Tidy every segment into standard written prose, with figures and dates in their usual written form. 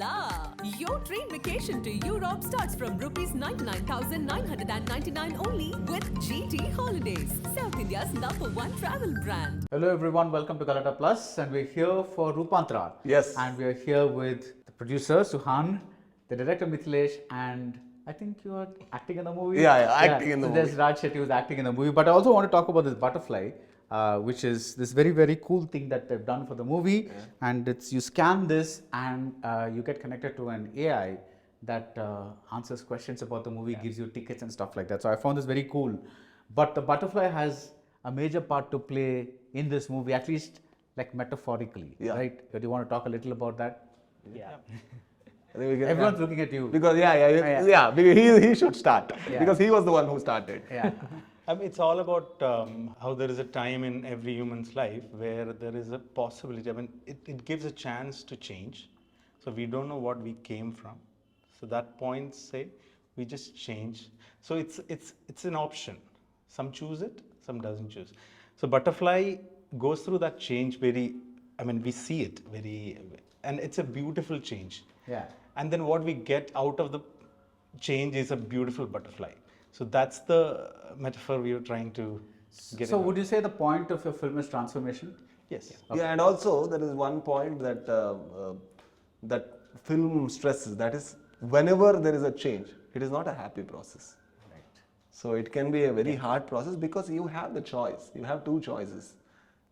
la! Your dream vacation to Europe starts from rupees 99,999 only with GT Holidays, South India's #1 travel brand. Hello everyone, welcome to Galatta Plus, and we're here for Roopanthara. Yes. And we're here with the producer Suhan, the director Mithilesh, and I think you are acting in the movie. Yeah, acting in the so movie. There's Raj Shetty who's acting in the movie, but I also want to talk about this butterfly, which is this very, very cool thing that they've done for the movie. Yeah. And it's you scan this and you get connected to an AI that answers questions about the movie, gives you tickets and stuff like that. So I found this very cool. But the butterfly has a major part to play in this movie, at least like metaphorically, right? Do you want to talk a little about that? Yeah. Everyone's looking at you. Because because he should start because he was the one who started. Yeah. I mean, it's all about how there is a time in every human's life where there is a possibility. I mean, it gives a chance to change. So we don't know what we came from. So that point, say, we just change. So it's an option. Some choose it, some doesn't choose. So butterfly goes through that change we see it and it's a beautiful change. Yeah. And then what we get out of the change is a beautiful butterfly. So that's the metaphor we were trying to get. So would you say the point of your film is transformation? Yes. Okay. Yeah, and also there is one point that that film stresses. That is, whenever there is a change, it is not a happy process. Right. So it can be a very hard process because you have the choice. You have two choices,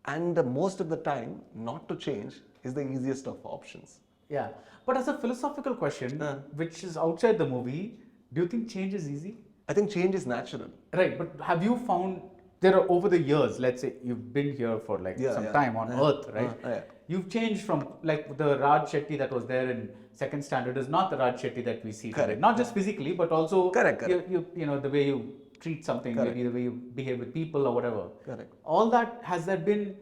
and most of the time, not to change is the easiest of options. Yeah, but as a philosophical question, which is outside the movie, do you think change is easy? I think change is natural. Right, but have you found there are over the years, let's say you've been here for some time on Earth, right? You've changed from like the Raj Shetty that was there in second standard is not the Raj Shetty that we see today. Not just physically, but also you know the way you treat something, maybe the way you behave with people or whatever. Correct. All that, has there been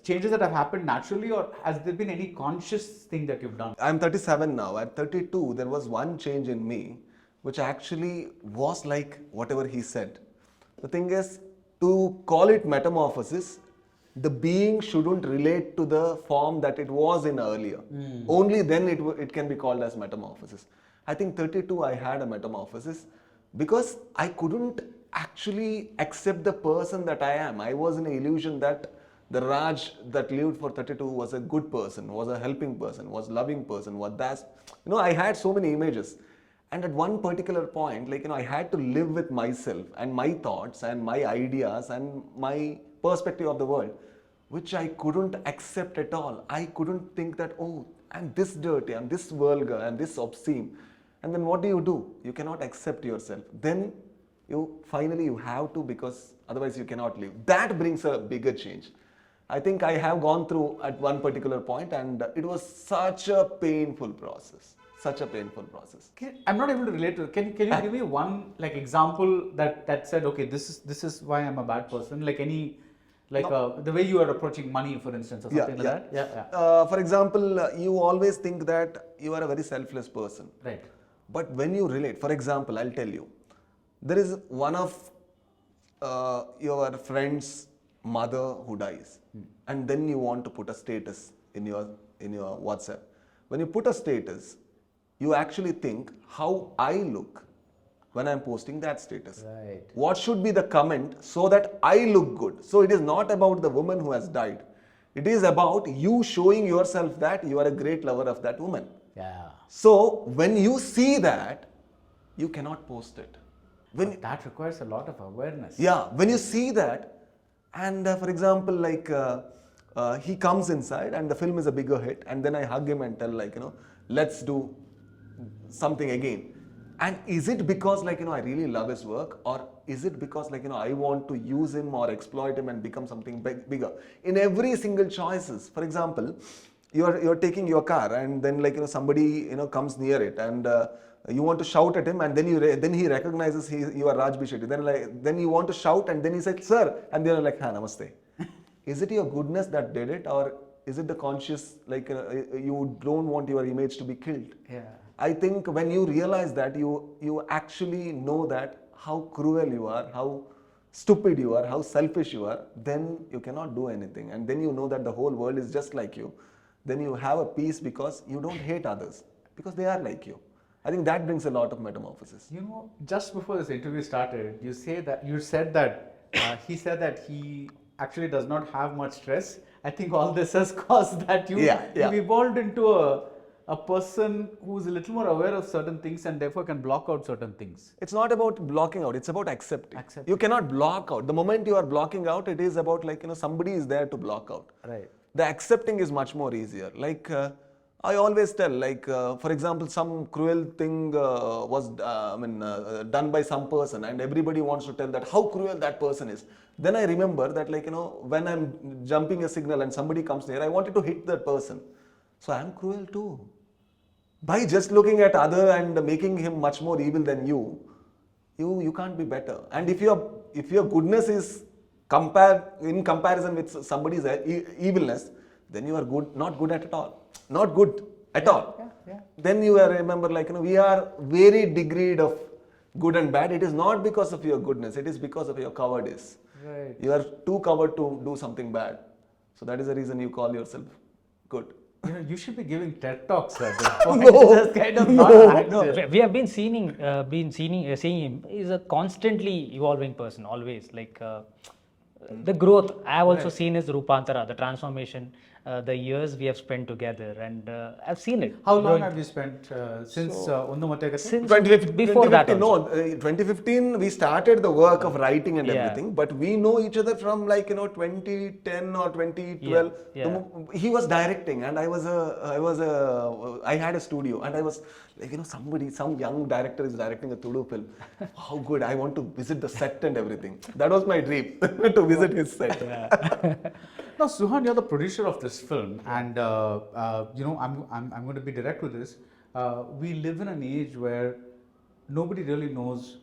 changes that have happened naturally, or has there been any conscious thing that you've done? I'm 37 now. At 32, there was one change in me, which actually was like whatever he said. The thing is, to call it metamorphosis, the being shouldn't relate to the form that it was in earlier. Only then it can be called as metamorphosis. I think 32, I had a metamorphosis because I couldn't actually accept the person that I am. I was in an illusion that the Raj that lived for 32 was a good person, was a helping person, was a loving person, was that. I had so many images. And at one particular point, I had to live with myself and my thoughts and my ideas and my perspective of the world, which I couldn't accept at all. I couldn't think that, oh, I'm this dirty, I'm this vulgar, I'm this obscene. And then what do? You cannot accept yourself. Then you have to, because otherwise you cannot live. That brings a bigger change. I think I have gone through at one particular point, and it was such a painful process. Such a painful process. I'm not able to relate to it. Can you give me one example that said, okay, this is why I'm a bad person? Like the way you are approaching money, for instance, or something like that. Yeah. For example, you always think that you are a very selfless person. Right. But when you relate, for example, I'll tell you, there is one of your friend's mother who dies, and then you want to put a status in your WhatsApp. When you put a status, you actually think how I look when I'm posting that status. Right. What should be the comment so that I look good? So it is not about the woman who has died. It is about you showing yourself that you are a great lover of that woman. Yeah. So when you see that, you cannot post it. That requires a lot of awareness. Yeah. When you see that, and for example, he comes inside and the film is a bigger hit, and then I hug him and tell let's do something again. And is it because I really love his work, or is it because I want to use him or exploit him and become something bigger? In every single choices, for example, you're taking your car and then somebody comes near it and you want to shout at him, and then he recognizes you are Raj B. Shetty. Then you want to shout, and then he said, sir, and then you're like, namaste. Is it your goodness that did it, or is it the conscious you don't want your image to be killed? Yeah. I think when you realize that, you actually know that how cruel you are, how stupid you are, how selfish you are, then you cannot do anything. And then you know that the whole world is just like you. then you have a peace because you don't hate others because they are like you. I think that brings a lot of metamorphosis. You know, just before this interview started, you said that he said that he actually does not have much stress. I think all this has caused that you've evolved into a person who's a little more aware of certain things and therefore can block out certain things. It's not about blocking out, it's about accepting. You cannot block out. The moment you are blocking out, it is about like, somebody is there to block out. Right. The accepting is much more easier. Like, I always tell, like, for example, some cruel thing was done by some person and everybody wants to tell that how cruel that person is. Then I remember that, like, when I'm jumping a signal and somebody comes near, I wanted to hit that person. So I'm cruel too. By just looking at other and making him much more evil than you can't be better. And if your goodness is in comparison with somebody's evilness, then you are not good at all. Not good at all. Yeah. Then you remember, like, we are very degreed of good and bad. It is not because of your goodness, it is because of your cowardice. Right. You are too coward to do something bad. So that is the reason you call yourself good. You should be giving TED Talks at this point. Just kind of No, we have been seeing him. He's a constantly evolving person, always. Like the growth. I have also seen his Roopanthara, the transformation, the years we have spent together, and I've seen it. How long have you spent since Ondu Matte Kathe? Since 2015, before that 2015 we started the work of writing and Yeah. everything, but we know each other from, like, 2010 or 2012. Yeah. He was directing and I had a studio and I was like, some young director is directing a Tudu film. How good, I want to visit the set and everything. That was my dream, to visit his set. Now, Suhan, you're the producer of this film, and I'm going to be direct with this. We live in an age where nobody really knows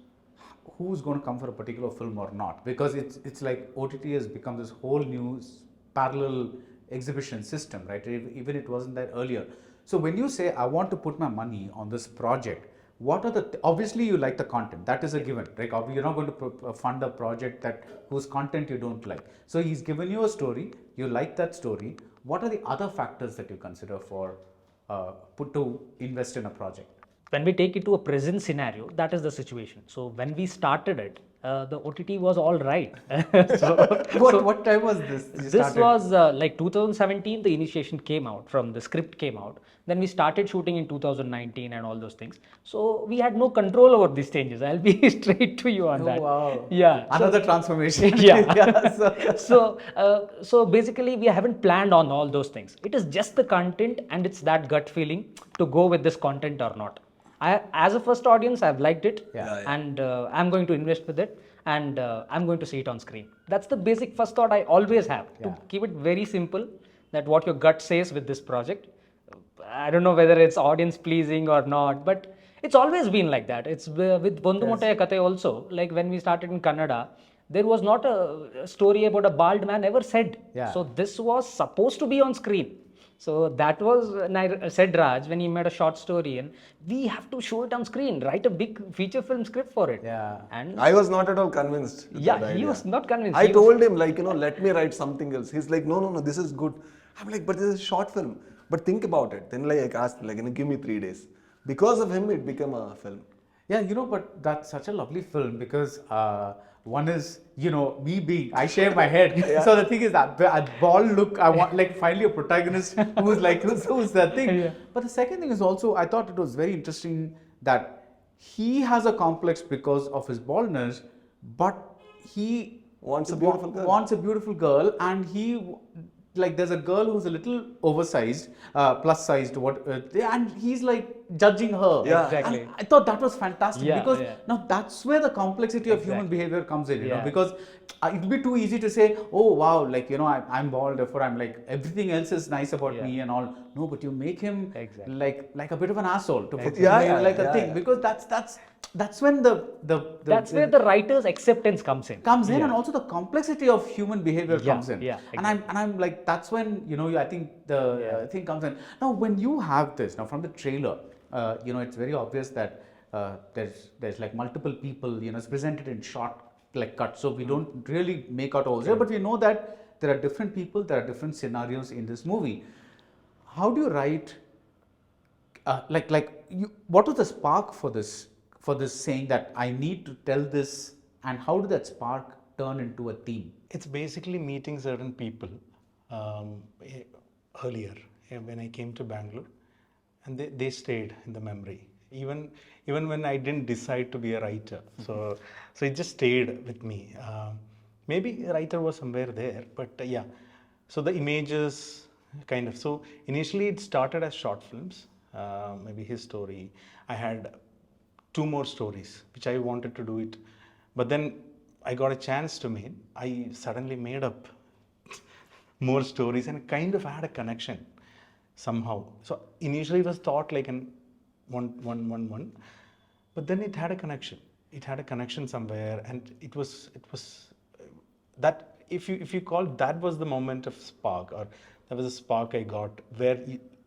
who's going to come for a particular film or not, because it's like OTT has become this whole new parallel exhibition system, right? Even it wasn't there earlier. So when you say I want to put my money on this project, what are obviously you like the content, that is a given, right? You're not going to fund a project whose content you don't like. So he's given you a story, you like that story. What are the other factors that you consider for to invest in a project? when we take it to a present scenario, that is the situation. So when we started it, the OTT was all right. What time was this? This was like 2017, the initiation came out, from the script came out. Then we started shooting in 2019 and all those things. So we had no control over these changes. I'll be straight to you on that. Wow. Yeah. Another transformation. Yeah. So basically we haven't planned on all those things. It is just the content and it's that gut feeling to go with this content or not. As a first audience, I've liked it, and I'm going to invest with it, and I'm going to see it on screen. That's the basic first thought I always have, to keep it very simple, that what your gut says with this project. I don't know whether it's audience pleasing or not, but it's always been like that. It's with Bondu Mottaya Kathe also, like when we started in Kannada, there was not a story about a bald man ever said. So this was supposed to be on screen. So that was, said Raj, when he made a short story, and we have to show it on screen, write a big feature film script for it. And I was not at all convinced. He was not convinced. I told him, like, let me write something else. He's like, no, this is good. I'm like, but this is a short film. But think about it. Then like I asked, like, give me 3 days. Because of him, it became a film. Yeah, but that's such a lovely film because one is, me being, I shave my head. So the thing is that bald look, I want like finally a protagonist who's like, who's that thing. But the second thing is also, I thought it was very interesting that he has a complex because of his baldness, but he wants a beautiful girl. Wants a beautiful girl, and he, like, there's a girl who's a little oversized, plus sized, and he's like judging her. Exactly. And I thought that was fantastic because now that's where the complexity of human behavior comes in, because it'd be too easy to say, oh wow, like, I'm bald, therefore I'm like, everything else is nice about me and all. No, but you make him like a bit of an asshole to put a thing, because that's when that's where the writer's acceptance comes in. And also the complexity of human behavior comes in. Exactly. And I'm like, that's when, I think the thing comes in. Now, when you have this, now from the trailer, it's very obvious that there's like multiple people, it's presented in short, like cuts. So we don't really make out all there, but we know that there are different people, there are different scenarios in this movie. how do you write? What was the spark for this saying that I need to tell this, and how did that spark turn into a theme? It's basically meeting certain people earlier when I came to Bangalore, and they stayed in the memory. Even when I didn't decide to be a writer, so it just stayed with me. Maybe a writer was somewhere there, but yeah. So the images kind of. So initially it started as short films, maybe his story. I had 2 more stories which I wanted to do it, but then I got a chance to make. I suddenly made up more stories and kind of had a connection somehow. So initially it was thought like an one, but then it had a connection. It had a connection somewhere, and it was that if you call that was the moment of spark, or that was a spark I got where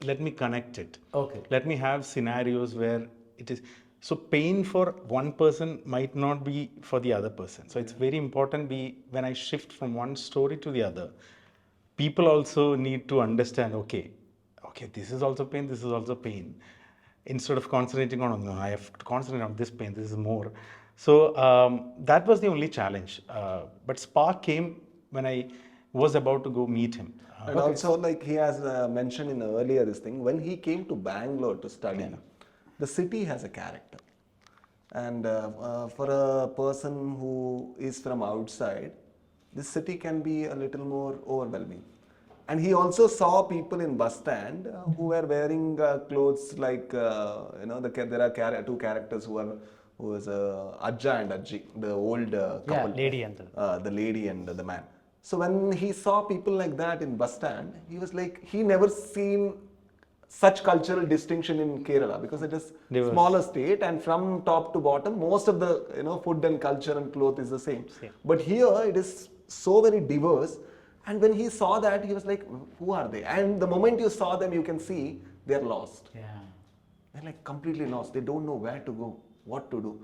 let me connect it. Okay. Let me have scenarios where it is. So pain for one person might not be for the other person. So it's very important when I shift from one story to the other, people also need to understand, okay, this is also pain, this is also pain. Instead of concentrating on, no, I have to concentrate on this pain, this is more. So that was the only challenge. But spark came when I was about to go meet him. And also, like he has mentioned in earlier this thing, when he came to Bangalore to study, the city has a character. And for a person who is from outside, this city can be a little more overwhelming. And he also saw people in bus stand who were wearing clothes like, there are 2 characters who is Ajja and Ajji, the old couple. Lady and the lady and the man. So when he saw people like that in bus stand, he was like, he never seen such cultural distinction in Kerala, because it is smaller state, and from top to bottom, most of the food and culture and cloth is the same. But here it is so very diverse. And when he saw that, he was like, who are they? And the moment you saw them, you can see they're lost. Yeah. They're like completely lost. They don't know where to go, what to do.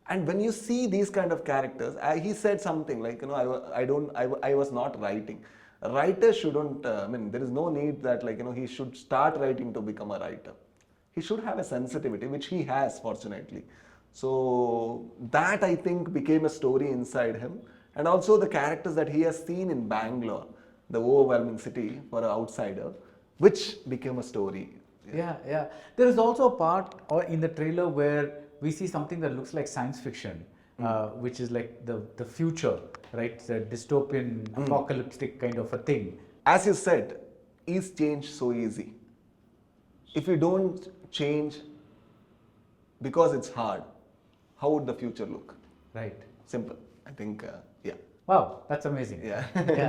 And when you see these kind of characters, he said something like, I was not writing. A writer shouldn't, there is no need that he should start writing to become a writer. He should have a sensitivity, which he has, fortunately. So that, I think, became a story inside him. And also the characters that he has seen in Bangalore, the overwhelming city for an outsider, which became a story. Yeah. There is also a part in the trailer where we see something that looks like science fiction, which is like the future, right? It's a dystopian, apocalyptic kind of a thing. As you said, is change so easy? If you don't change because it's hard, how would the future look? Right. Simple. I think, yeah. Wow, that's amazing. Yeah.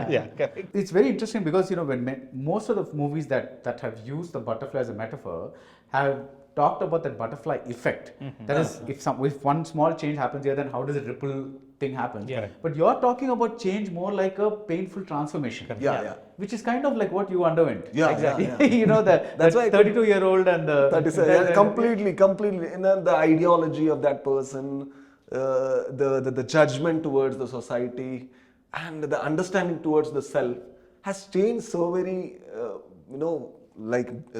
Yeah, correct. It's very interesting because when most of the movies that have used the butterfly as a metaphor have talked about that butterfly effect. That is, if one small change happens here, then how does a ripple thing happen? Yeah. But you're talking about change more like a painful transformation. Yeah. Which is kind of like what you underwent. Yeah, exactly. yeah. That's why 32-year-old and completely. The ideology of that person, the judgment towards the society, and the understanding towards the self has changed so very,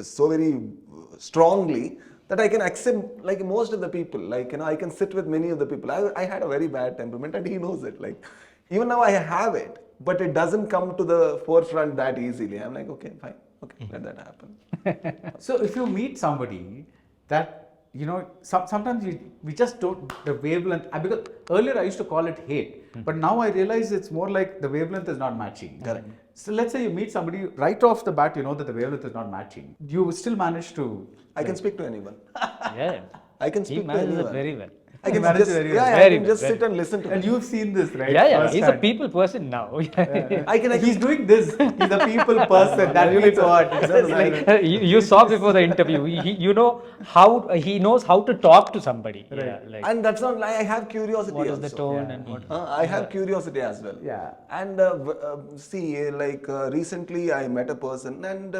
so very strongly that I can accept most of the people. I can sit with many of the people. I had a very bad temperament, and he knows it. Even now I have it, but it doesn't come to the forefront that easily. I'm like, okay, fine, okay, let that happen. So if you meet somebody that sometimes we just don't, the wavelength, because earlier I used to call it hate, but now I realize it's more like the wavelength is not matching. Correct. So let's say you meet somebody right off the bat, that the wavelength is not matching. You still manage to. I can speak to anyone. Yeah. I can He speak to manages anyone. it very well. I can manage just, it very yeah, well. I Very can just well, sit and listen to And him. you've seen this, right? Yeah. He's a Firsthand. people person now. He's doing this. He's a people person. That means what? It's like, You saw before the interview. He knows how to talk to somebody. Right. Yeah, And that's not like I have curiosity. what is also. the tone and what. I have curiosity as well. Yeah. And recently I met a person, and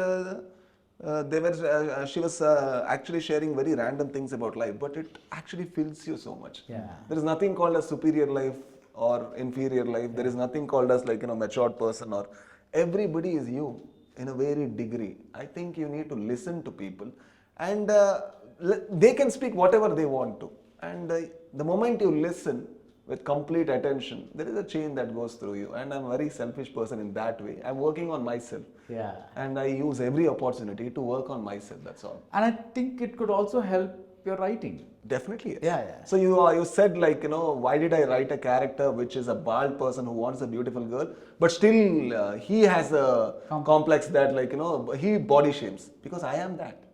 she was actually sharing very random things about life, but it actually fills you so much. Yeah. There is nothing called a superior life or inferior life. There is nothing called as matured person, or everybody is you. in a very degree. I think you need to listen to people, and they can speak whatever they want to. And the moment you listen with complete attention, there is a chain that goes through you. And I'm a very selfish person in that way. I'm working on myself. Yeah. And I use every opportunity to work on myself, that's all. And I think it could also help your writing. Definitely, yes. Yeah. So you said, like, why did I write a character which is a bald person who wants a beautiful girl, but still he has a complex that, like, he body shames, because I am that.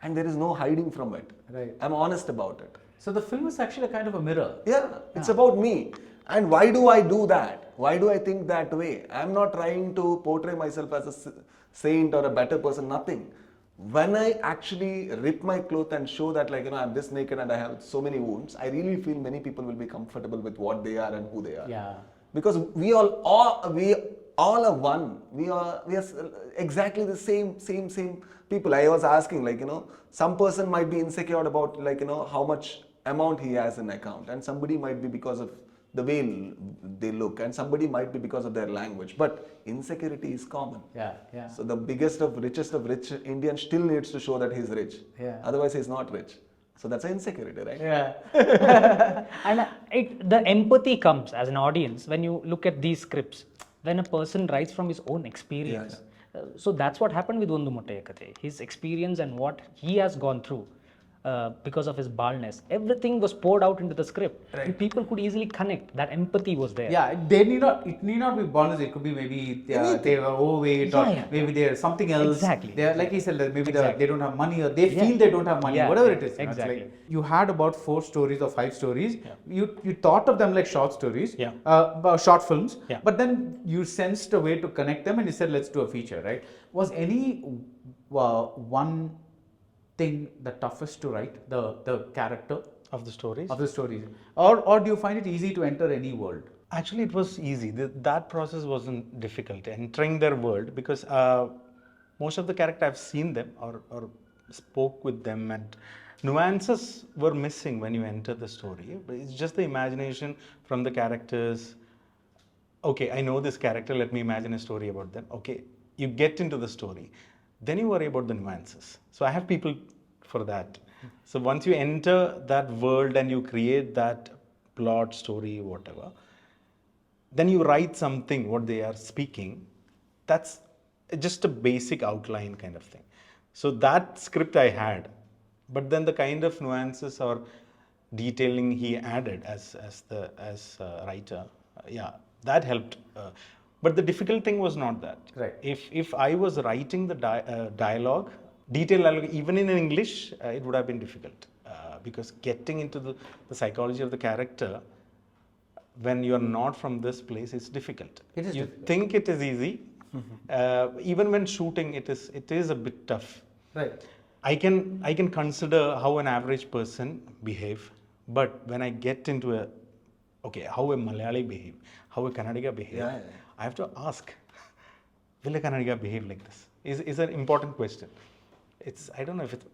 And there is no hiding from it. Right. I'm honest about it. So the film is actually a kind of a mirror. Yeah, it's about me. And why do I do that? Why do I think that way? I'm not trying to portray myself as a saint or a better person, nothing. When I actually rip my clothes and show that, like, I'm this naked and I have so many wounds, I really feel many people will be comfortable with what they are and who they are. Yeah. Because we all are one. We are exactly the same people. I was asking, like, some person might be insecure about, like, how much amount he has in account, and somebody might be because of the way they look, and somebody might be because of their language. But insecurity is common. Yeah. So the richest of rich Indian still needs to show that he's rich. Yeah. Otherwise, he's not rich. So that's an insecurity, right? Yeah. And the empathy comes as an audience when you look at these scripts, when a person writes from his own experience. So that's what happened with Ondu Muttaya Kathe. His experience and what he has gone through because of his baldness. Everything was poured out into the script. Right. And people could easily connect. That empathy was there. Yeah, it need not be baldness. It could be maybe they were overweight, or maybe they're something else. Exactly. They're, like he said, maybe they don't have money, or they feel they don't have money, whatever it is. Exactly. It's like you had about 4 stories or 5 stories. You thought of them like short stories, short films, but then you sensed a way to connect them, and you said, let's do a feature, right? Was any one thing the toughest to write, the character Of the stories? of the stories, or do you find it easy to enter any world? Actually, it was easy. That process wasn't difficult, entering their world, because most of the characters, I've seen them or spoke with them, and nuances were missing when you enter the story. But it's just the imagination from the characters. Okay, I know this character, let me imagine a story about them. Okay, you get into the story. Then you worry about the nuances. So I have people for that. So once you enter that world and you create that plot, story, whatever, then you write something, what they are speaking. That's just a basic outline kind of thing. So that script I had, but then the kind of nuances or detailing he added as a writer, that helped. But the difficult thing was not that. Right. If I was writing the detailed dialogue, even in English, it would have been difficult, because getting into the psychology of the character when you are not from this place is difficult. It is you difficult. think it is easy. Even when shooting, it is a bit tough. Right. I can consider how an average person behave, but when I get into how a Malayali behave, how a Kannadiga behave, I have to ask, will a Kannadiga behave like this? Is an important question. I don't know if it's...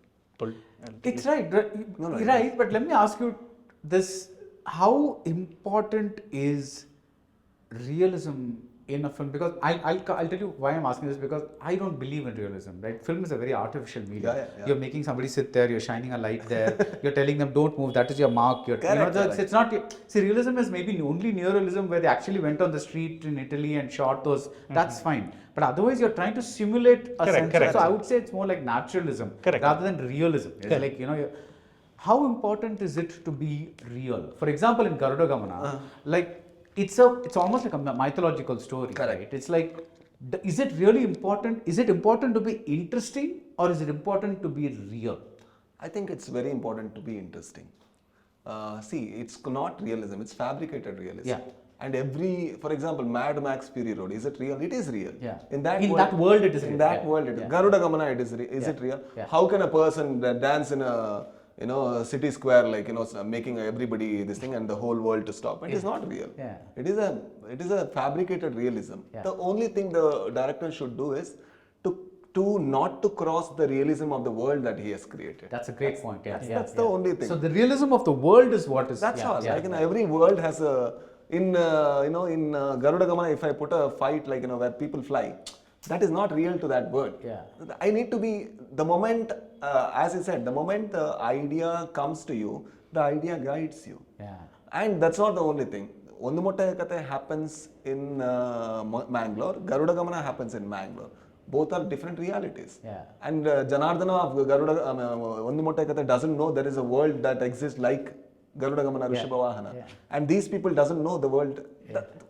It's right. Right. But let me ask you this. How important is realism in a film? Because I'll tell you why I'm asking this, because I don't believe in realism, right? Film is a very artificial medium. You're making somebody sit there, you're shining a light there, you're telling them don't move, that is your mark. It's not. See, realism is maybe only neorealism, where they actually went on the street in Italy and shot those. That's fine. But otherwise, you're trying to simulate a sense. So I would say it's more like naturalism rather than realism. It's like, how important is it to be real? For example, in Garuda Gamana, like, it's almost like a mythological story, right? It's like, is it really important? Is it important to be interesting, or is it important to be real? I think it's very important to be interesting. See, it's not realism, it's fabricated realism. Yeah. And for example, Mad Max Fury Road, is it real? It is real. Yeah. In that world, it is real. In that world, it is. Garuda Gamana, is it real? Yeah. How can a person dance in a city square, like, making everybody this thing and the whole world to stop? It is not real. Yeah. It is a fabricated realism. Yeah. The only thing the director should do is to not to cross the realism of the world that he has created. That's a great point. That's the only thing. So the realism of the world is what is. That's all. Like, every world has a in Garuda Gamana, if I put a fight, like, where people fly, that is not real to that word. Yeah. I need to be, the moment, as I said, the moment the idea comes to you, the idea guides you. Yeah. And that's not the only thing. Ondu Motta Kate happens in Mangalore, Garuda Gamana happens in Mangalore. Both are different realities. Yeah. And Janardana of Garuda, Ondu Motta Kate doesn't know there is a world that exists like Garuda Gamana, Rishabhavahana. Yeah. And these people doesn't know the world.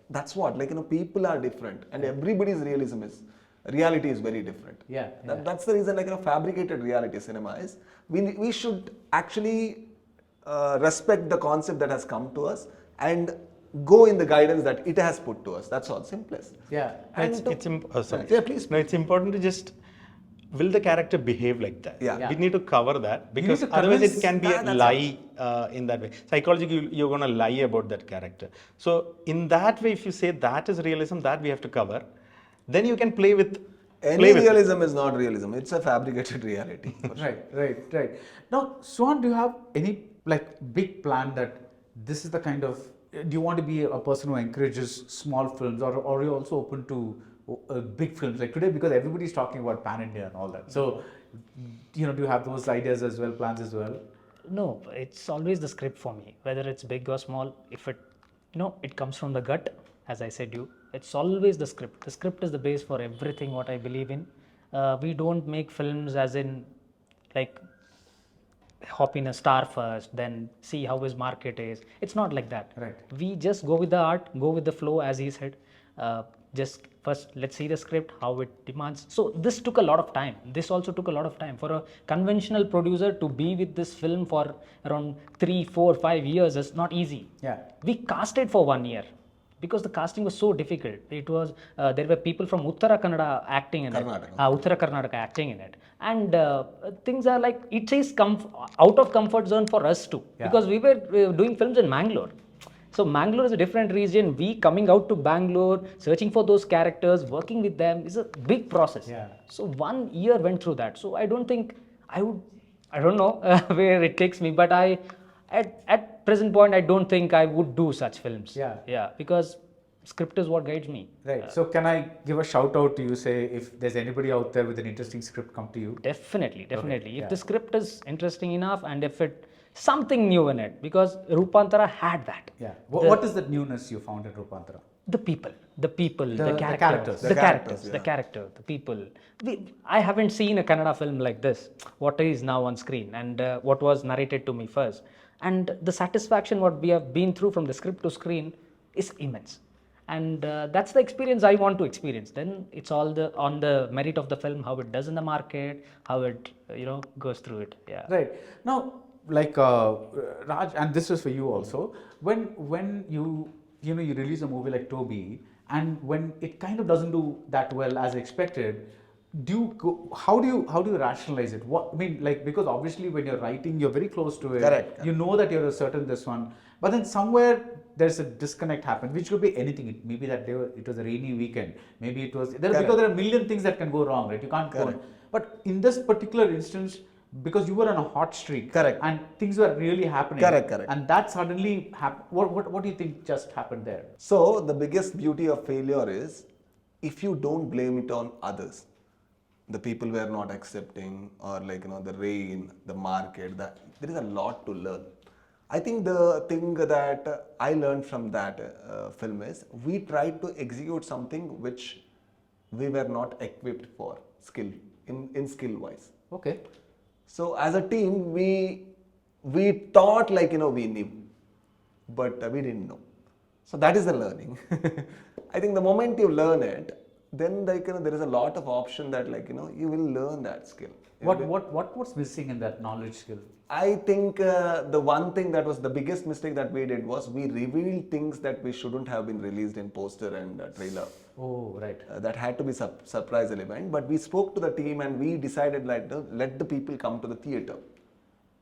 That's what, like, people are different. And everybody's reality is very different. Yeah. That's the reason, like, fabricated reality cinema is, we should actually respect the concept that has come to us and go in the guidance that it has put to us. That's all, simplest. Yeah. And Sorry. Yeah, please. No, it's important to just, will the character behave like that? Yeah. We need to cover that, because to otherwise convince- it can be a that's lie in that way. Psychologically, you're going to lie about that character. So in that way, if you say that is realism, that we have to cover, then you can play with Any realism is not realism. It's a fabricated reality. Right. Now, Suhan, do you have any big plan that this is the kind of, do you want to be a person who encourages small films, or are you also open to big films like today, because everybody's talking about pan-India and all that. So, do you have those ideas as well, plans as well? No, it's always the script for me, whether it's big or small. If it, it comes from the gut, as I said it's always the script. The script is the base for everything what I believe in. We don't make films as in, like, hop in a star first, then see how his market is. It's not like that. Right. We just go with the art, go with the flow, as he said. Just first, let's see the script, how it demands. So this took a lot of time. This also took a lot of time. For a conventional producer to be with this film for around 3, 4, 5 years is not easy. Yeah. We casted for 1 year because the casting was so difficult. It was, there were people from Uttara Kannada acting in Karnataka. it. Uttara Karnataka acting in it. And things are like, it is out of comfort zone for us too. Yeah. Because we were doing films in Mangalore. So Mangalore is a different region. We coming out to Bangalore, searching for those characters, working with them is a big process. Yeah. So 1 year went through that. So I don't think I don't know where it takes me, but at present point, I don't think I would do such films. Yeah. Because script is what guides me. Right. So can I give a shout out to you, say, if there's anybody out there with an interesting script, come to you? Definitely. Okay, If the script is interesting enough and if it something new in it, because Roopanthara had that. Yeah. What is the newness you found in Roopanthara? The people, the characters. the character, the people. I haven't seen a Kannada film like this, what is now on screen and what was narrated to me first. And the satisfaction what we have been through from the script to screen is immense. And that's the experience I want to experience. Then it's all on the merit of the film, how it does in the market, how it goes through it. Yeah. Right. Now, like Raj, and this is for you also, when you release a movie like Toby, and when it kind of doesn't do that well as expected, how do you rationalize it? Because obviously when you're writing, you're very close to it. Correct. You know that you're a certain this one, but then somewhere there's a disconnect happen, which could be anything. It maybe that day it was a rainy weekend. Maybe it was because there are a million things that can go wrong, right? You can't go on. But in this particular instance, because you were on a hot streak, Correct. and things were really happening, Correct. and that suddenly happened. What do you think just happened there? So the biggest beauty of failure is if you don't blame it on others. The people were not accepting, or the rain, the market, there is a lot to learn. I think the thing that I learned from that film is we tried to execute something which we were not equipped for in skill wise. Okay. So as a team, we thought we knew, but we didn't know. So that is the learning. I think the moment you learn it, then there is a lot of option that you will learn that skill. What's missing in that knowledge skill? I think the one thing that was the biggest mistake that we did was we revealed things that we shouldn't have been released in poster and trailer. Oh, right. That had to be surprise element. But we spoke to the team and we decided let the people come to the theater.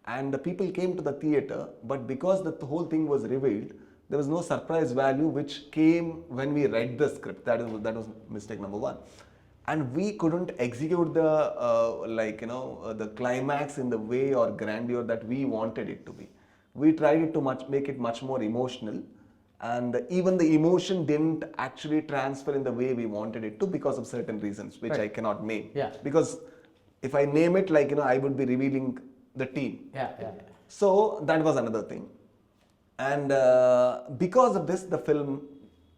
And the people came to the theater, but because the whole thing was revealed, there was no surprise value which came when we read the script. That was mistake number one. And we couldn't execute the climax in the way or grandeur that we wanted it to be. We tried it to make it much more emotional, and even the emotion didn't actually transfer in the way we wanted it to because of certain reasons, which I cannot name. Yeah. Because if I name it, like, I would be revealing the team. Yeah, yeah. So that was another thing. And because of this, the film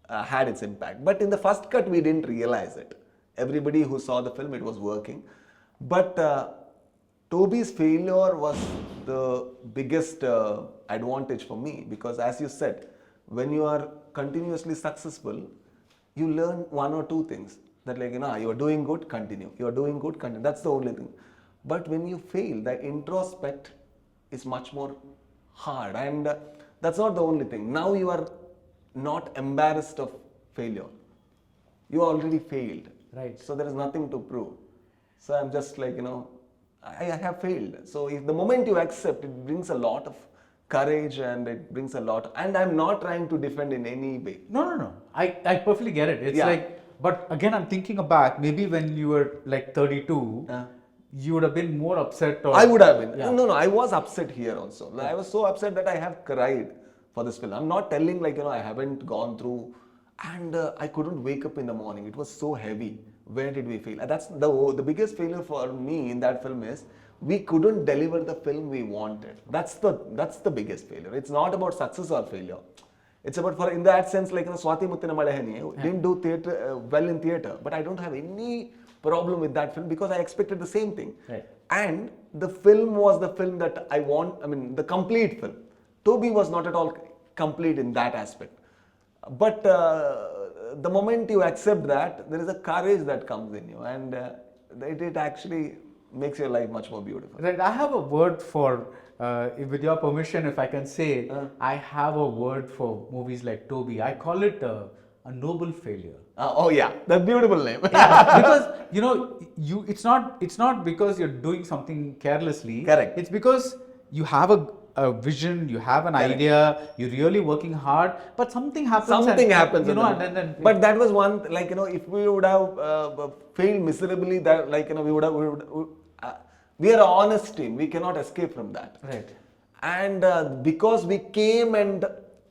had its impact. But in the first cut, we didn't realize it. Everybody who saw the film, it was working. But Toby's failure was the biggest advantage for me, because as you said, when you are continuously successful, you learn one or two things. That, like, you are doing good, continue. You are doing good, continue. That's the only thing. But when you fail, the introspect is much more hard. And that's not the only thing. Now you are not embarrassed of failure. You already failed. Right. So there is nothing to prove. So I'm just like, I have failed. So if the moment you accept, it brings a lot of courage, and it brings a lot. And I'm not trying to defend in any way. No. I perfectly get it. It's Yeah. like, but again, I'm thinking back, maybe when you were like 32, you would have been more upset. Or, I would have been. Yeah. No, I was upset here also. I was so upset that I have cried for this film. I'm not telling, like, I haven't gone through, and I couldn't wake up in the morning. It was so heavy. Where did we fail? And that's the biggest failure for me in that film is we couldn't deliver the film we wanted. That's the biggest failure. It's not about success or failure. It's about, for in that sense, like, Swati Muttina Malehani didn't do theatre well in theatre, but I don't have any problem with that film because I expected the same thing. Right. And the film was the film that I want. I mean, the complete film. Toby was not at all complete in that aspect. But the moment you accept that, there is a courage that comes in you, and it actually makes your life much more beautiful. Right. I have a word for, with your permission, if I can say, I have a word for movies like Toby. I call it a noble failure. Oh yeah, the beautiful name. Yeah, because it's not because you're doing something carelessly. Correct. It's because you have a vision, you have an Correct. idea, you're really working hard, but something happens. Something happens, and then but that was one, like, if we would have failed miserably, that, like, we are an honest team. We cannot escape from that. Right. And because we came and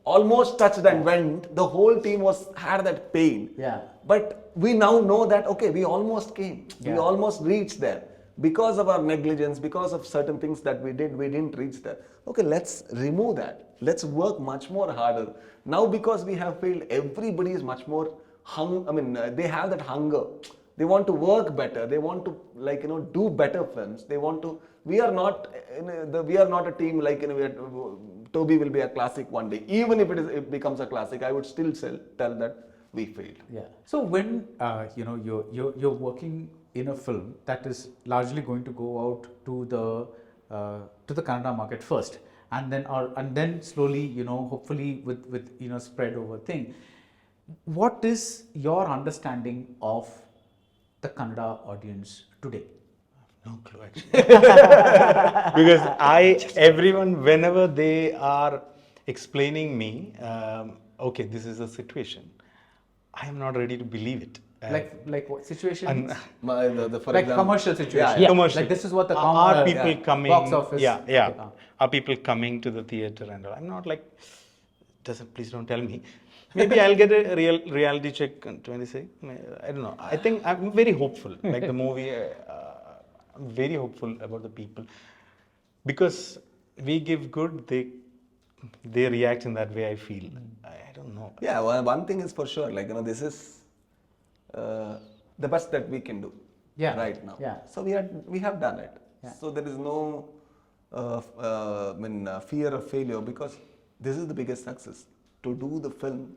almost touched and went, the whole team had that pain. Yeah. But we now know that, okay, we almost came. Yeah. We almost reached there. Because of our negligence, because of certain things that we did, we didn't reach there. Okay, let's remove that. Let's work much more harder. Now, because we have failed, everybody is much more they have that hunger. They want to work better. They want to, like, do better films. They want to. We are not a team like, Toby will be a classic one day. Even if it becomes a classic, I would still tell that we failed. Yeah. So when you're working in a film that is largely going to go out to the Kannada market first, and then slowly, hopefully with spread over thing. What is your understanding of the Kannada audience today? No clue actually. Because everyone, whenever they are explaining me, okay, this is a situation, I am not ready to believe it. Like what situation? For like example, commercial situation. Yeah. Commercial. Like this is what the are people yeah, coming? box office. Yeah. Okay. Are people coming to the theater and all? I'm not like, please don't tell me. Maybe I'll get a reality check on 26. I don't know. I think I'm very hopeful. Like the movie, I'm very hopeful about the people because we give good, they react in that way. I feel. I don't know. Yeah, well, one thing is for sure. Like, this is the best that we can do. Yeah. Right now. Yeah. So we have done it. Yeah. So there is no fear of failure because this is the biggest success. To do the film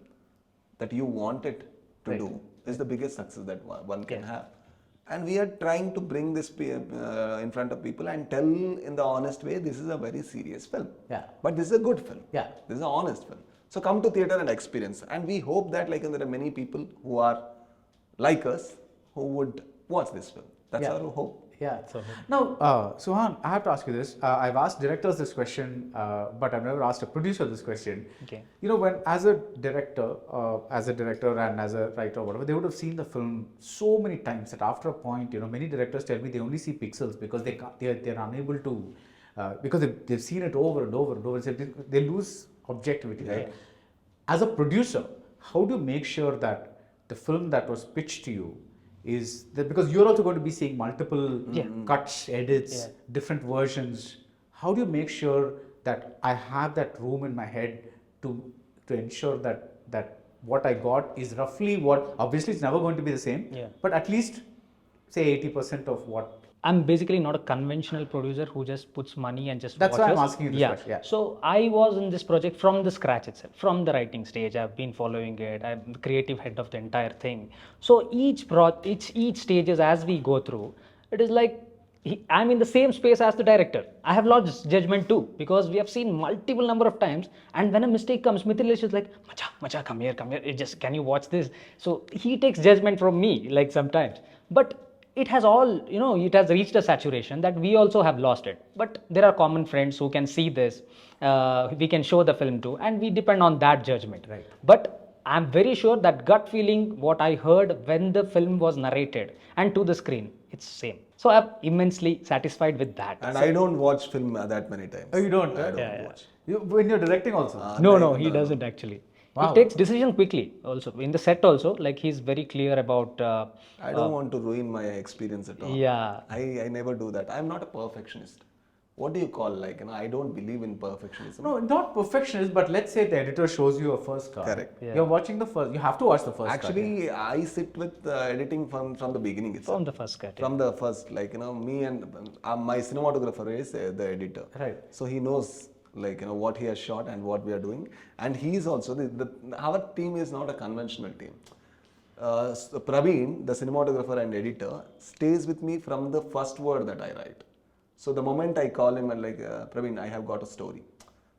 that you wanted to Right. do is the biggest success that one can Yes. have. And we are trying to bring this in front of people and tell in the honest way, this is a very serious film. Yeah. But this is a good film. Yeah. This is an honest film. So come to theater and experience. And we hope that, like, there are many people who are like us who would watch this film. That's Yeah. our hope. Yeah. Now, Suhan, I have to ask you this. I've asked directors this question, but I've never asked a producer this question. Okay. When as a director and as a writer or whatever, they would have seen the film so many times that after a point, many directors tell me they only see pixels because they're unable to, because they've seen it over and over and over. So they lose objectivity, right? as a producer, how do you make sure that the film that was pitched to you is that, because you're also going to be seeing multiple cuts, edits, different versions. How do you make sure that I have that room in my head to ensure that what I got is roughly what, obviously it's never going to be the same, but at least say 80% of what. I'm basically not a conventional producer who just puts money and just That's why I'm watches. asking you this question. Yeah. So I was in this project from the scratch itself, from the writing stage. I've been following it. I'm the creative head of the entire thing. So each stages as we go through, it is like I'm in the same space as the director. I have lost judgment too, because we have seen multiple number of times. And when a mistake comes, Mithilesh is like, Macha, come here. Can you watch this? So he takes judgment from me, like sometimes. But it has it has reached a saturation that we also have lost it. But there are common friends who can see this. We can show the film to, and we depend on that judgment. Right. But I'm very sure that gut feeling, what I heard when the film was narrated and to the screen, it's same. So I'm immensely satisfied with that. And I don't watch film that many times. Oh, you don't? I don't watch. When you're directing also? No, he doesn't actually. Wow. He takes decision quickly also. In the set also, like he's very clear about... I don't want to ruin my experience at all. Yeah. I never do that. I'm not a perfectionist. What do you call I don't believe in perfectionism. No, not perfectionist, but let's say the editor shows you a first cut. Correct. You're watching the first, you have to watch the first Actually, I sit with editing from the beginning itself. From the first cut. From the first, me and my cinematographer is the editor. Right. So he knows what he has shot and what we are doing. And he is also, our team is not a conventional team. So Praveen, the cinematographer and editor, stays with me from the first word that I write. So the moment I call him and Praveen, I have got a story.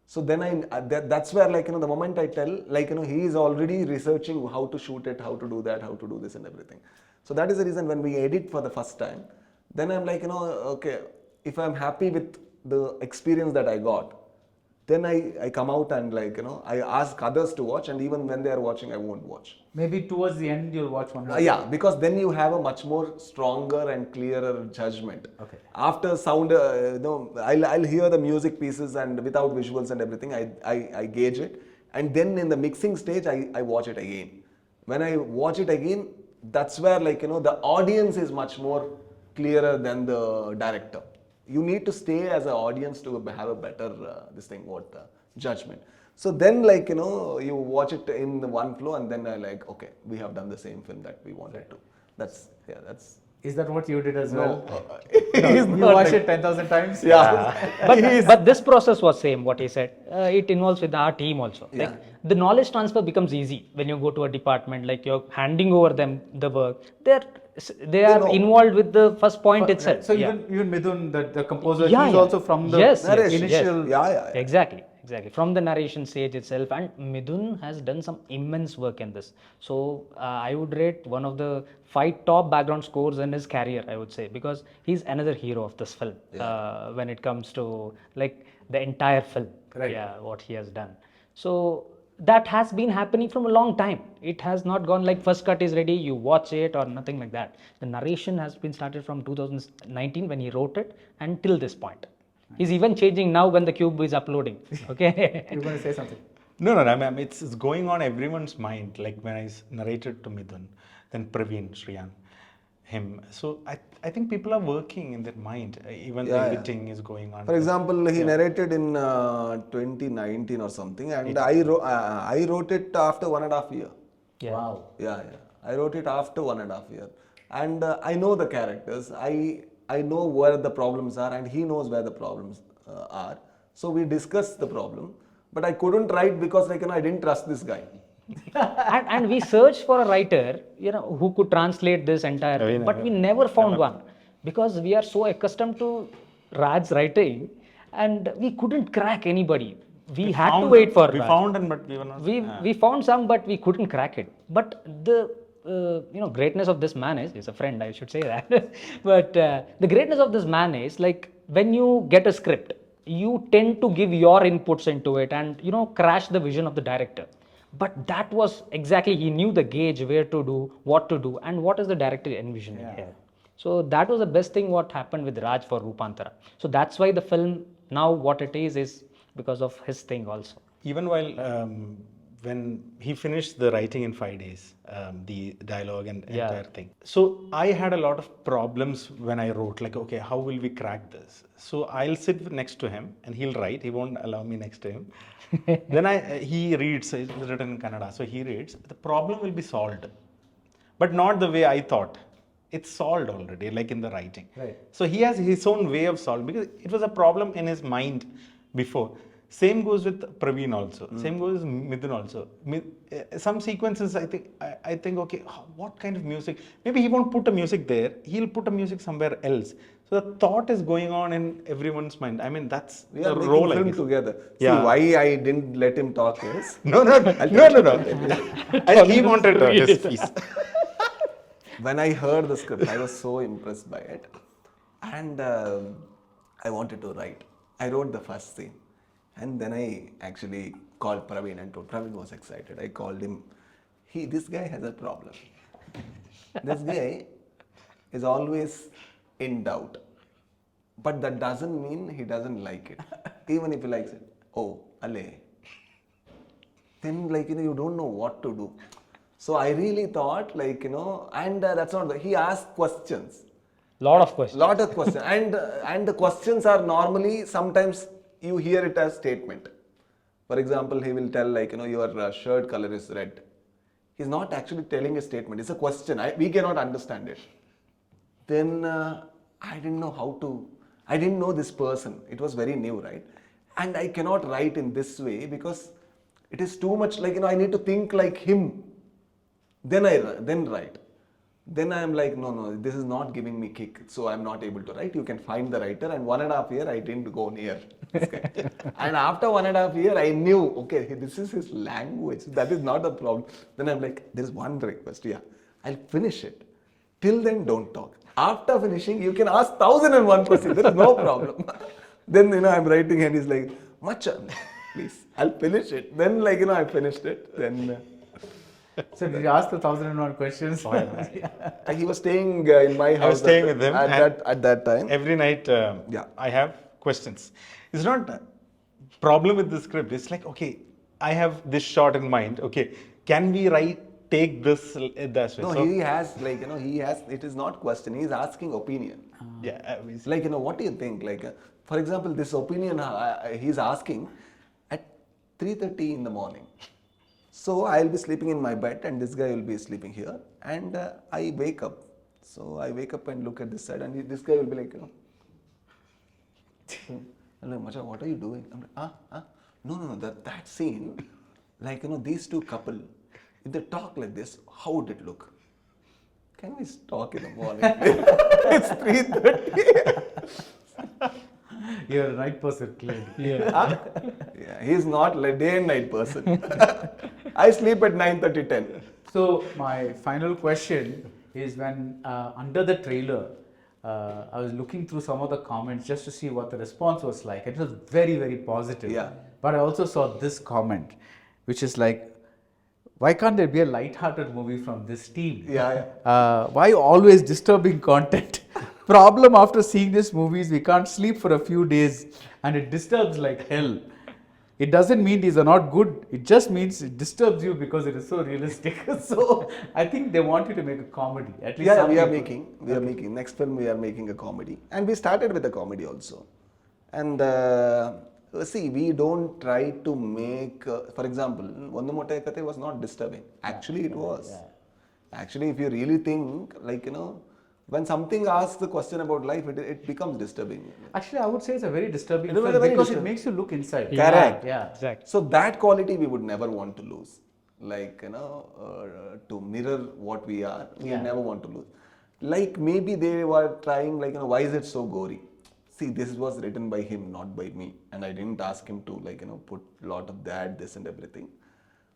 So then that's where the moment I tell, he is already researching how to shoot it, how to do that, how to do this and everything. So that is the reason when we edit for the first time, then I'm okay, if I'm happy with the experience that I got, then I come out and I ask others to watch, and even when they are watching, I won't watch. Maybe towards the end you'll watch one more. Yeah, because then you have a much more stronger and clearer judgment. Okay. After sound, I'll hear the music pieces and without visuals and everything, I gauge it. And then in the mixing stage, I watch it again. When I watch it again, that's where the audience is much more clearer than the director. You need to stay as an audience to have a better judgment. So then you watch it in the one flow, and then okay, we have done the same film that we wanted to. That's. Is that what you did as No. well? You watched it 10,000 times? Yeah. But this process was same, what he said. It involves with our team also. Yeah. Like the knowledge transfer becomes easy when you go to a department, like you're handing over them the work. They are know. involved with the first point itself. So even Midhun, the composer, Yeah, he's yeah. also from the Yes, initial... Yeah. Exactly. From the narration stage itself, and Midhun has done some immense work in this. So I would rate one of the 5 top background scores in his career, I would say, because he's another hero of this film when it comes to the entire film. Right. Yeah, what he has done. So that has been happening from a long time. It has not gone like first cut is ready, you watch it, or nothing like that. The narration has been started from 2019 when he wrote it until this point. He's even changing now when the cube is uploading. Okay. You're going to say something? No, I mean, it's going on everyone's mind. Like when I narrated to Midhun, then Praveen, Shriyan, him. So I think people are working in their mind. Even the editing is going on. For example, he narrated in 2019 or something, and I wrote it after 1.5 years. Yeah. Wow. Yeah. I wrote it after 1.5 years, and I know the characters. I know where the problems are, and he knows where the problems are. So we discussed the problem, but I couldn't write because I didn't trust this guy. and we searched for a writer, who could translate this entire thing, but we never found one, because we are so accustomed to Raj's writing, and we couldn't crack anybody. We had to wait for We Raj. found him, but we were not. We found some, but we couldn't crack it. But the greatness of this man is, he's a friend, I should say that. But the greatness of this man is when you get a script, you tend to give your inputs into it and crash the vision of the director. But that was exactly, he knew the gauge, where to do, what to do, and what is the director envisioning here. So that was the best thing what happened with Raj for Roopanthara. So that's why the film now what it is because of his thing also. Even while when he finished the writing in 5 days, the dialogue and Yeah. entire thing. So I had a lot of problems when I wrote, like, okay, how will we crack this? So I'll sit next to him and he'll write. He won't allow me next to him. Then he reads. It's written in Kannada, so he reads. The problem will be solved, but not the way I thought. It's solved already, like in the writing. Right. So he has his own way of solving, because it was a problem in his mind before. Same goes with Praveen also. Same goes with Mithun also. Some sequences, I think, okay, what kind of music? Maybe he won't put a music there. He'll put a music somewhere else. So the thought is going on in everyone's mind. I mean, that's We are the making role, I film guess. together. Yeah. See, why I didn't let him talk is... No. He wanted his piece. When I heard the script, I was so impressed by it. And I wanted to write. I wrote the first scene. And then I actually called Praveen and told Praveen was excited. I called him. This guy has a problem. This guy is always in doubt. But that doesn't mean he doesn't like it. Even if he likes it. Oh, Ale. Then you don't know what to do. So I really thought and that's not, he asked questions. Lot of questions. Lot of questions. And the questions are normally, sometimes you hear it as statement. For example, he will tell your shirt color is red. He's not actually telling a statement. It's a question. We cannot understand it. Then I didn't know I didn't know this person. It was very new, right? And I cannot write in this way because it is too much I need to think like him. Then write. Then I am like, no, this is not giving me kick. So I'm not able to write. You can find the writer. And 1.5 years, I didn't go near this guy. And after 1.5 years, I knew, okay, this is his language. That is not a problem. Then I'm like, there's one request. Yeah, I'll finish it. Till then, don't talk. After finishing, you can ask 1,001 questions. There is no problem. Then, I'm writing and he's like, Macha, please, I'll finish it. Then, I finished it. Then... So did you ask the 1,001 questions? He was staying in my house. I was staying with him at that time. Every night, I have questions. It's not a problem with the script. It's like, okay, I have this shot in mind. Okay, can we take this that way? No, so, he has it is not question. He is asking opinion. Yeah. What do you think? For example, this opinion he's asking at 3:30 in the morning. So I'll be sleeping in my bed and this guy will be sleeping here. And I wake up. So I wake up and look at this side and this guy will be like, I'm like, Macha, what are you doing? I'm like, No, that scene, these two couple, if they talk like this, how would it look? Can we talk in the morning? It's 3:30. You're a night person, clearly. Yeah. Yeah, he's not a day and night person. I sleep at 9:30, 10. So my final question is when under the trailer, I was looking through some of the comments just to see what the response was like. It was very, very positive. Yeah. But I also saw this comment, which is like, why can't there be a light-hearted movie from this team? Yeah. Why always disturbing content? Problem after seeing this movie is we can't sleep for a few days and it disturbs like hell. It doesn't mean these are not good. It just means it disturbs you because it is so realistic. So I think they want you to make a comedy. At least some We are people. making. Next film we are making a comedy. And we started with a comedy also. And see, we don't try to make, for example, Vandu Motta Kate was not disturbing. Actually, it was. Actually, if you really think, when something asks the question about life, it becomes disturbing. Actually, I would say it's a very disturbing It is film very because it disturbing. makes you look inside. Correct. Yeah. Exactly. So that quality we would never want to lose. To mirror what we are, we never want to lose. Maybe they were trying, why is it so gory? See, this was written by him, not by me. And I didn't ask him to, put a lot of that, this and everything.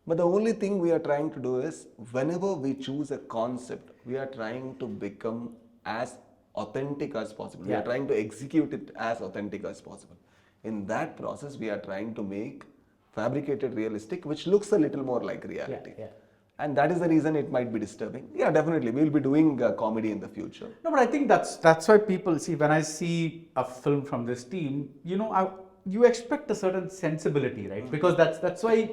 But the only thing we are trying to do is, whenever we choose a concept, we are trying to become as authentic as possible. We are trying to execute it as authentic as possible. In that process, we are trying to make fabricated realistic, which looks a little more like reality. And that is the reason it might be disturbing. Yeah, definitely. We'll be doing comedy in the future. No, but I think that's why people see, when I see a film from this team, you expect a certain sensibility, right? Because that's why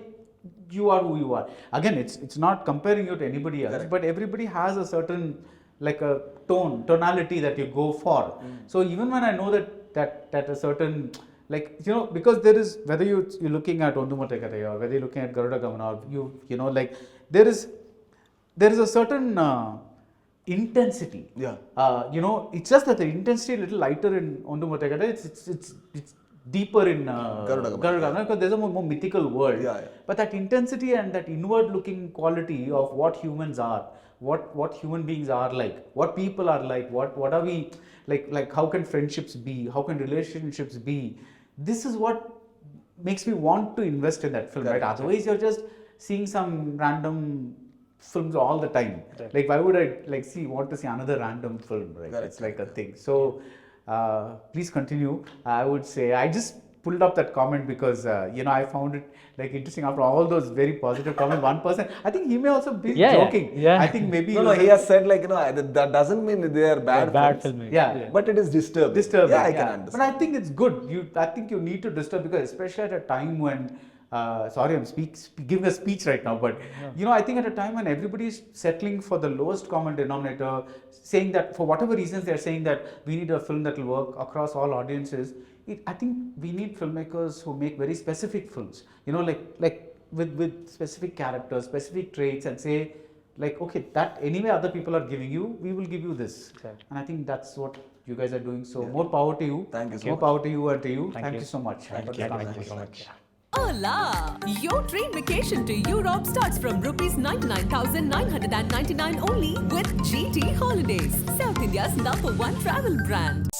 you are who you are. Again, it's not comparing you to anybody else, but everybody has a certain like a tonality that you go for. So even when I know that a certain, like, you know, because there is, whether you're looking at Ondumate Kathai or whether you're looking at Garuda Gamana, or you know, like there is a certain intensity. Yeah. You know, it's just that the intensity a little lighter in Ondumate Kathai. It's deeper in Garuda Gamana because there's a more mythical world. Yeah, yeah. But that intensity and that inward-looking quality of what humans are, what human beings are like, what people are like, what are we like? How can friendships be? How can relationships be? This is what makes me want to invest in that film, right? Otherwise, you're just seeing some random films all the time. Right. Like, why would I want to see another random film, right? Correct. It's like a thing. So, please continue. I would say I just pulled up that comment because you know, I found it like interesting after all those very positive comments. One person, I think he may also be joking. Yeah. I think maybe No, he has said like, you know, that doesn't mean they are bad films. film. Yeah. But it is disturbing. Yeah, I can understand. But I think it's good. I think you need to disturb, because especially at a time when, sorry, I'm giving a speech right now, but you know, I think at a time when everybody is settling for the lowest common denominator, saying that for whatever reasons they're saying that we need a film that will work across all audiences. I think we need filmmakers who make very specific films. You know, like with specific characters, specific traits, and say like, okay, that anyway other people are giving you, we will give you this. Exactly. And I think that's what you guys are doing. So more power to you. Thank you so More much. power to you and to you. Thank Thank you. you so much. Thank you so much. Hola! Your train vacation to Europe starts from rupees 99,999 only with GT Holidays, South India's #1 travel brand.